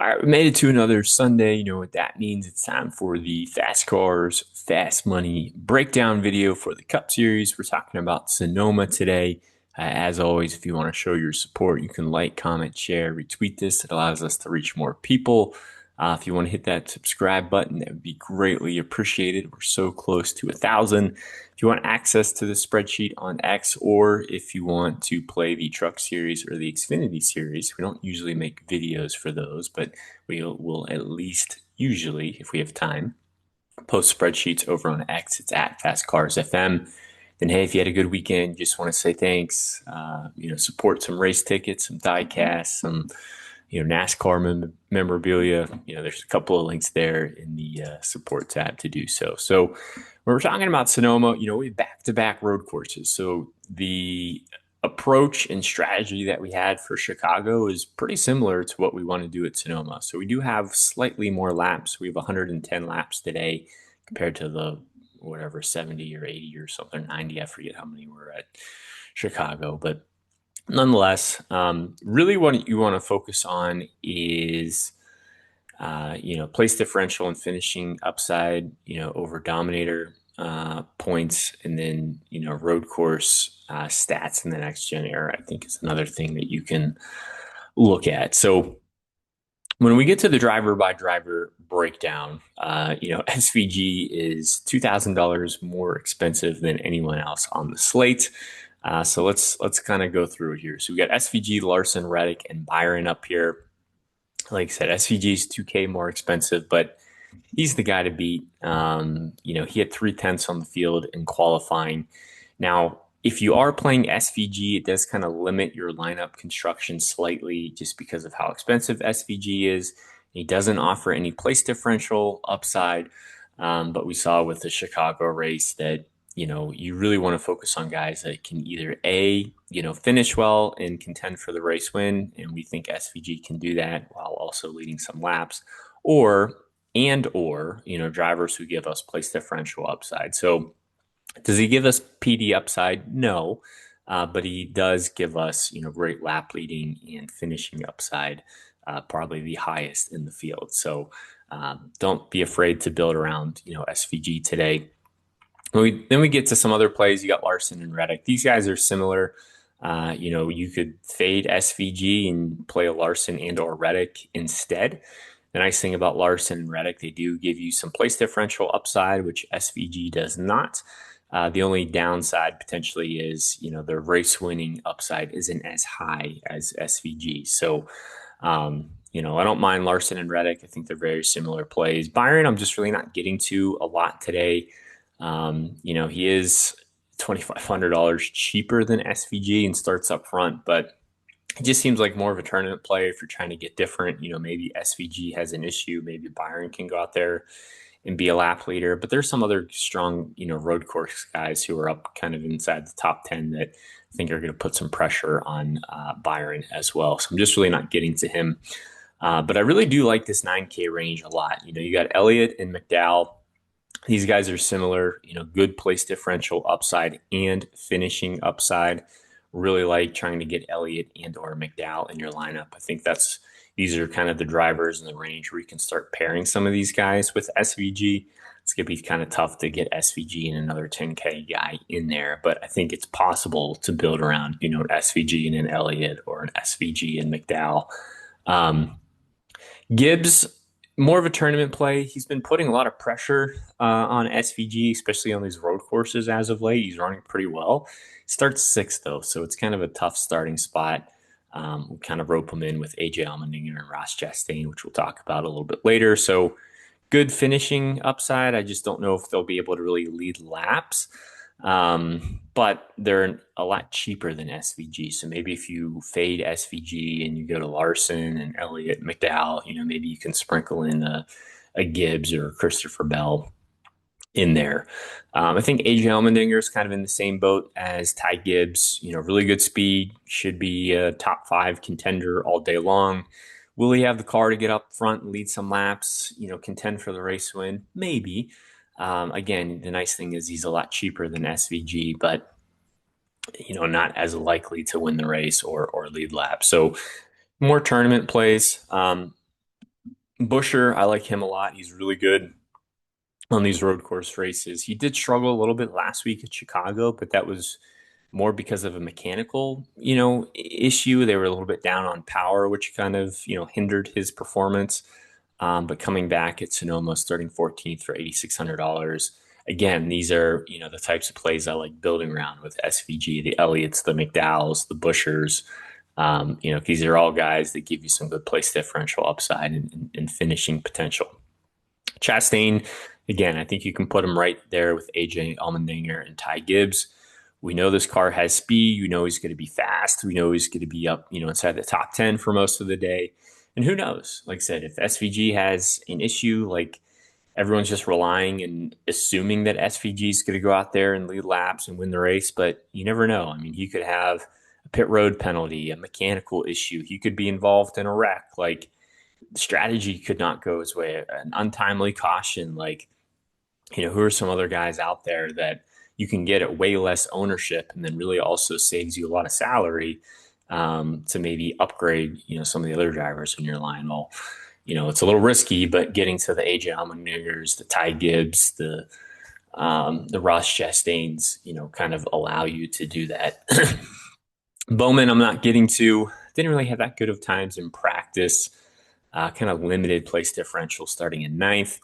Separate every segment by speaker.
Speaker 1: All right, we made it to another Sunday. You know what that means. It's time for the Fast Cars, Fast Money breakdown video for the Cup Series. We're talking about Sonoma today. As always, if you want to show your support, you can like, comment, share, retweet this. It allows us to reach more people. If you want to hit that subscribe button, that would be greatly appreciated. We're so close to 1,000. If you want access to the spreadsheet on X, or if you want to play the Truck Series or the Xfinity Series, we don't usually make videos for those, but will at least usually, if we have time, post spreadsheets over on X. It's at Fast Cars FM. Then, hey, if you had a good weekend, just want to say thanks. Support some race tickets, some die casts, some NASCAR memorabilia. There's a couple of links there in the support tab to do so. So when we're talking about Sonoma, we have back-to-back road courses. So the approach and strategy that we had for Chicago is pretty similar to what we want to do at Sonoma. So we do have slightly more laps. We have 110 laps today compared to the 70 or 80 or something, 90. I forget how many were at Chicago, but nonetheless, really what you want to focus on is, place differential and finishing upside, over dominator points, and then, road course stats in the next gen era, I think is another thing that you can look at. So when we get to the driver by driver breakdown, SVG is $2,000 more expensive than anyone else on the slate. So let's kind of go through it here. So we got SVG, Larson, Reddick, and Byron up here. Like I said, SVG is 2K more expensive, but he's the guy to beat. He had 3/10 on the field in qualifying. Now, if you are playing SVG, it does kind of limit your lineup construction slightly just because of how expensive SVG is. He doesn't offer any place differential upside, but we saw with the Chicago race that you really want to focus on guys that can either finish well and contend for the race win, and we think SVG can do that while also leading some laps, or drivers who give us place differential upside. So does he give us PD upside? No, but he does give us great lap leading and finishing upside, probably the highest in the field. So don't be afraid to build around SVG today. Then we get to some other plays. You got Larson and Reddick. These guys are similar. You could fade SVG and play a Larson and or Reddick instead. The nice thing about Larson and Reddick, they do give you some place differential upside, which SVG does not. The only downside potentially is, the race winning upside isn't as high as SVG. So, I don't mind Larson and Reddick. I think they're very similar plays. Byron, I'm just really not getting to a lot today. He is $2,500 cheaper than SVG and starts up front, but it just seems like more of a tournament play if you're trying to get different. Maybe SVG has an issue. Maybe Byron can go out there and be a lap leader, but there's some other strong, road course guys who are up kind of inside the top 10 that I think are going to put some pressure on Byron as well. So I'm just really not getting to him. But I really do like this 9K range a lot. You got Elliott and McDowell. These guys are similar, good place differential upside and finishing upside. Really like trying to get Elliott and or McDowell in your lineup. I think these are kind of the drivers in the range where you can start pairing some of these guys with SVG. It's going to be kind of tough to get SVG and another 10K guy in there, but I think it's possible to build around, an SVG and an Elliott or an SVG and McDowell. Gibbs, more of a tournament play. He's been putting a lot of pressure on SVG, especially on these road courses as of late. He's running pretty well. Starts sixth, though, so it's kind of a tough starting spot. We'll kind of rope him in with AJ Allmendinger and Ross Chastain, which we'll talk about a little bit later. So good finishing upside. I just don't know if they'll be able to really lead laps. But they're a lot cheaper than SVG. So maybe if you fade SVG and you go to Larson and Elliott, McDowell, maybe you can sprinkle in a Gibbs or Christopher Bell in there. I think AJ Allmendinger is kind of in the same boat as Ty Gibbs. Really good speed, should be a top 5 contender all day long. Will he have the car to get up front and lead some laps, contend for the race win? Maybe. Again, the nice thing is he's a lot cheaper than SVG, but not as likely to win the race or lead lap. So more tournament plays. Busher, I like him a lot. He's really good on these road course races. He did struggle a little bit last week at Chicago, but that was more because of a mechanical, issue. They were a little bit down on power, which kind of, hindered his performance. But coming back at Sonoma, starting 14th for $8,600. Again, these are, the types of plays I like building around with SVG, the Elliots, the McDowells, the Bushers. These are all guys that give you some good place differential upside and finishing potential. Chastain, again, I think you can put him right there with AJ Allmendinger and Ty Gibbs. We know this car has speed. You know he's going to be fast. We know he's going to be up, inside the top 10 for most of the day. And who knows? Like I said, if SVG has an issue, like everyone's just relying and assuming that SVG is going to go out there and lead laps and win the race, but you never know. I mean, he could have a pit road penalty, a mechanical issue. He could be involved in a wreck. Like the strategy could not go his way. An untimely caution, like, who are some other guys out there that you can get at way less ownership and then really also saves you a lot of salary to maybe upgrade, some of the other drivers in your line. Well, it's a little risky, but getting to the AJ Allmendingers, the Ty Gibbs, the Ross Chastains, kind of allow you to do that. Bowman, I'm not getting to. Didn't really have that good of times in practice. Kind of limited place differential starting in ninth.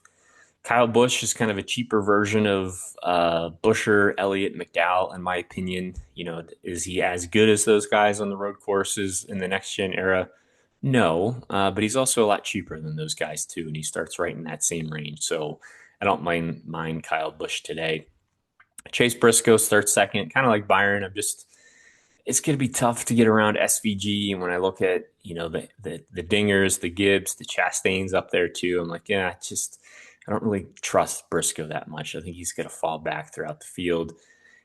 Speaker 1: Kyle Busch is kind of a cheaper version of Busher, Elliott, McDowell, in my opinion. Is he as good as those guys on the road courses in the next gen era? No, but he's also a lot cheaper than those guys too, and he starts right in that same range. So I don't mind Kyle Busch today. Chase Briscoe starts second, kind of like Byron. It's going to be tough to get around SVG. And when I look at, the Dingers, the Gibbs, the Chastains up there too, I'm like, yeah, I don't really trust Briscoe that much. I think he's going to fall back throughout the field.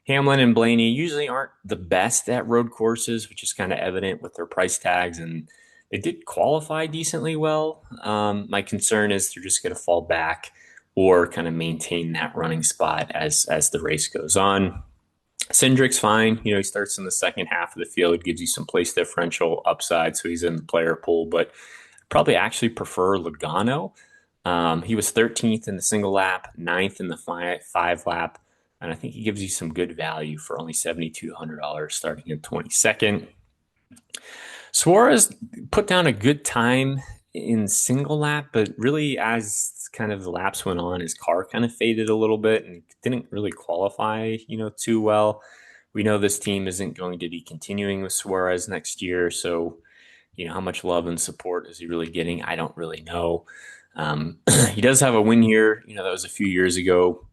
Speaker 1: Hamlin and Blaney usually aren't the best at road courses, which is kind of evident with their price tags. And they did qualify decently well. My concern is they're just going to fall back or kind of maintain that running spot as the race goes on. Cindric's fine. He starts in the second half of the field, gives you some place differential upside, so he's in the player pool, but probably actually prefer Logano. He was 13th in the single lap, ninth in the five lap, and I think he gives you some good value for only $7,200 starting in 22nd. Suarez put down a good time in single lap, but really as kind of the laps went on, his car kind of faded a little bit and didn't really qualify, too well. We know this team isn't going to be continuing with Suarez next year, so how much love and support is he really getting? I don't really know. He does have a win here. That was a few years ago.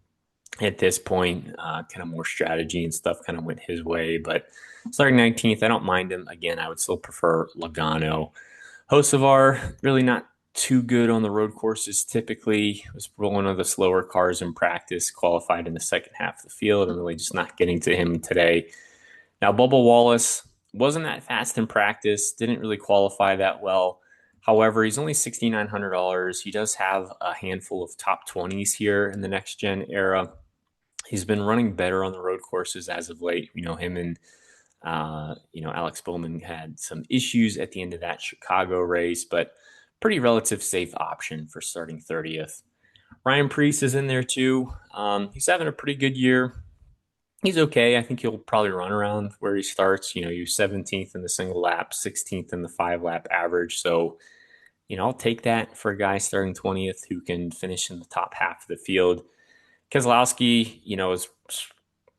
Speaker 1: At this point, kind of more strategy and stuff kind of went his way, but starting 19th, I don't mind him. Again, I would still prefer Logano. Hocevar, really not too good on the road courses typically. Was one of the slower cars in practice, qualified in the second half of the field, and really just not getting to him today. Now, Bubba Wallace wasn't that fast in practice, didn't really qualify that well. However, he's only $6,900. He does have a handful of top 20s here in the next gen era. He's been running better on the road courses as of late. Him and Alex Bowman had some issues at the end of that Chicago race, but pretty relative safe option for starting 30th. Ryan Preece is in there too. He's having a pretty good year. He's okay. I think he'll probably run around where he starts. You're 17th in the single lap, 16th in the five lap average. So, I'll take that for a guy starting 20th who can finish in the top half of the field. Keselowski,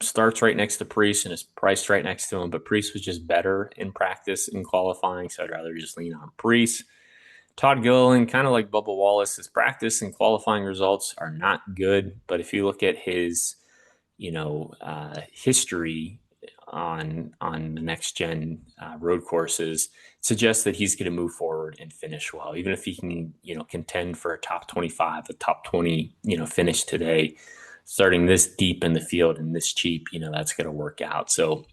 Speaker 1: starts right next to Preece and is priced right next to him, but Preece was just better in practice and qualifying, so I'd rather just lean on Preece. Todd Gilliland, kind of like Bubba Wallace, his practice and qualifying results are not good, but if you look at his, history on the next gen road courses, it suggests that he's going to move forward and finish well, even if he can, contend for a top 25, a top 20, finish today. Starting this deep in the field and this cheap, that's going to work out. So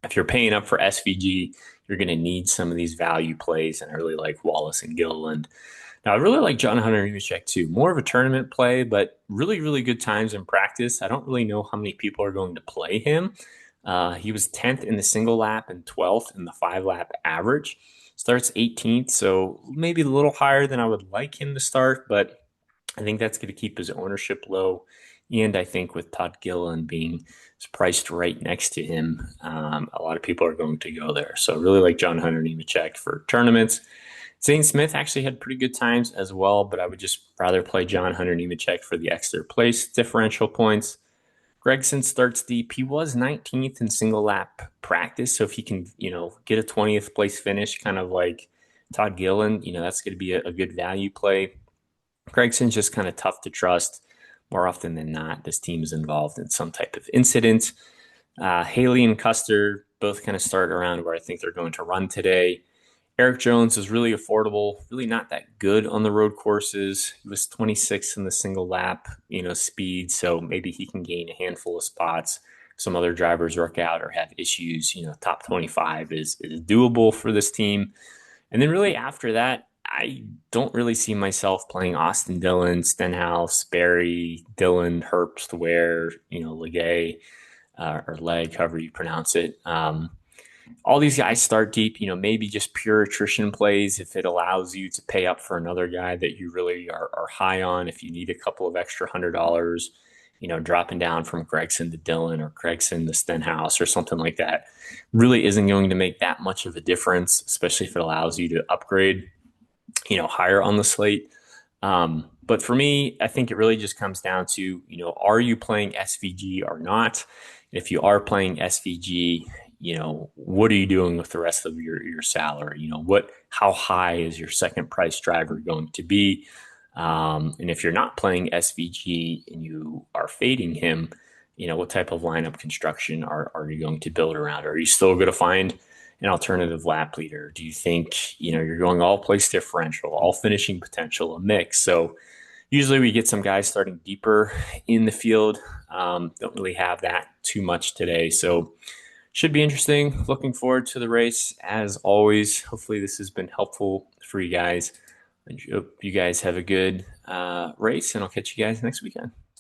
Speaker 1: if you're paying up for SVG, you're going to need some of these value plays, and I really like Wallace and Gilliland. Now, I really like John Hunter Nemechek too. More of a tournament play, but really, really good times in practice. I don't really know how many people are going to play him. He was 10th in the single lap and 12th in the five lap average. Starts 18th, so maybe a little higher than I would like him to start, but I think that's going to keep his ownership low. And I think with Todd Gilliland being priced right next to him, a lot of people are going to go there. So I really like John Hunter Nemechek for tournaments. Zane Smith actually had pretty good times as well, but I would just rather play John Hunter Nemechek for the extra place differential points. Gregson starts deep. He was 19th in single lap practice, so if he can, get a 20th place finish, kind of like Todd Gilliland, that's going to be a good value play. Gregson's just kind of tough to trust. More often than not, this team is involved in some type of incident. Haley and Custer both kind of start around where I think they're going to run today. Eric Jones is really affordable, really not that good on the road courses. He was 26th in the single lap, speed, so maybe he can gain a handful of spots. Some other drivers work out or have issues. Top 25 is doable for this team. And then really after that, I don't really see myself playing Austin Dillon, Stenhouse, Barry, Dillon, Herbst, Ware, Legay, or Leg, however you pronounce it. All these guys start deep, maybe just pure attrition plays if it allows you to pay up for another guy that you really are high on. If you need a couple of extra $100, dropping down from Gregson to Dillon or Gregson to Stenhouse or something like that really isn't going to make that much of a difference, especially if it allows you to upgrade, higher on the slate. But for me, I think it really just comes down to, are you playing SVG or not? If you are playing SVG, what are you doing with the rest of your salary? How high is your second price driver going to be? And if you're not playing SVG and you are fading him, what type of lineup construction are you going to build around? Are you still going to find an alternative lap leader? Do you think, you're going all place differential, all finishing potential, a mix? So usually we get some guys starting deeper in the field. Don't really have that too much today. So should be interesting. Looking forward to the race as always. Hopefully this has been helpful for you guys. I hope you guys have a good race, and I'll catch you guys next weekend.